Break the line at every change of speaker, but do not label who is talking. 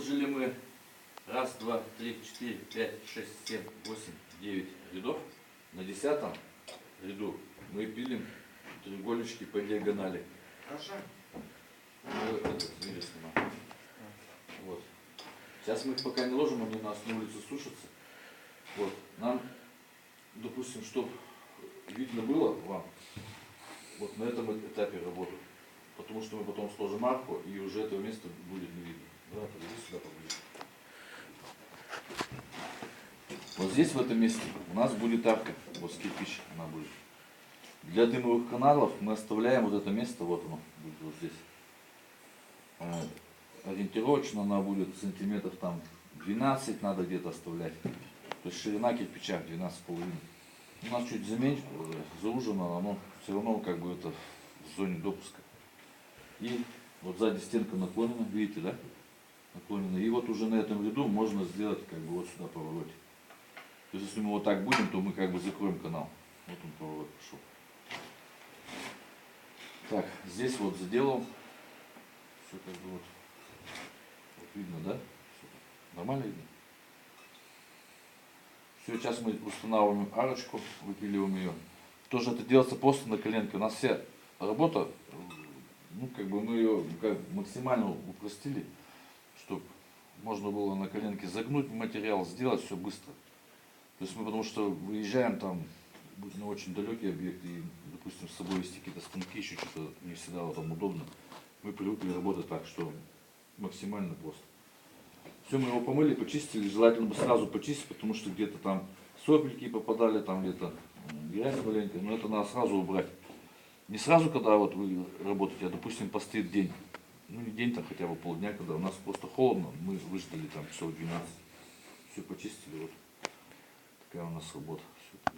Выложили мы раз, два, три, четыре, пять, шесть, семь, восемь, 9 рядов. На 10-м ряду мы пилим треугольнички по диагонали.
Хорошо.
Вот. Сейчас мы их пока не ложим, они у нас на улице сушатся. Вот. Нам, допустим, чтобы видно было вам вот на этом этапе работы. Потому что мы потом сложим арку, и уже этого места будет не видно. Давай, подойди сюда поближе. Вот здесь, в этом месте, у нас будет арка, вот с кирпич она будет. Для дымовых каналов мы оставляем вот это место, вот оно будет вот здесь. Ориентировочно она будет сантиметров там 12 надо где-то оставлять. То есть ширина кирпича 12,5. У нас чуть заужено, но все равно как бы это в зоне допуска. И вот сзади стенка наклонена, видите, да? Наклонена. И вот уже на этом ряду можно сделать как бы вот сюда поворотик. То есть если мы вот так будем, то мы как бы закроем канал. Вот он поворот пошел. Так, здесь вот заделал. Все как бы вот видно, да? Все. Нормально видно? Все, сейчас мы устанавливаем арочку, выпиливаем ее. Тоже это делается просто на коленке. У нас вся работа, ну как бы мы ее максимально упростили, чтобы можно было на коленке загнуть материал, сделать все быстро. То есть мы потому что выезжаем там на очень далекий объект и, допустим, с собой вести какие-то станки, еще что-то не всегда там удобно. Мы привыкли работать так, что максимально просто. Все, мы его помыли, почистили, желательно бы сразу почистить, потому что где-то там сопельки попадали, там где-то грязь маленькая, но это надо сразу убрать. Не сразу, когда вот вы работаете, а допустим постоит день. Ну не день, там хотя бы полдня, когда у нас просто холодно, мы выждали там часов 12. Все почистили, вот такая у нас работа. Все.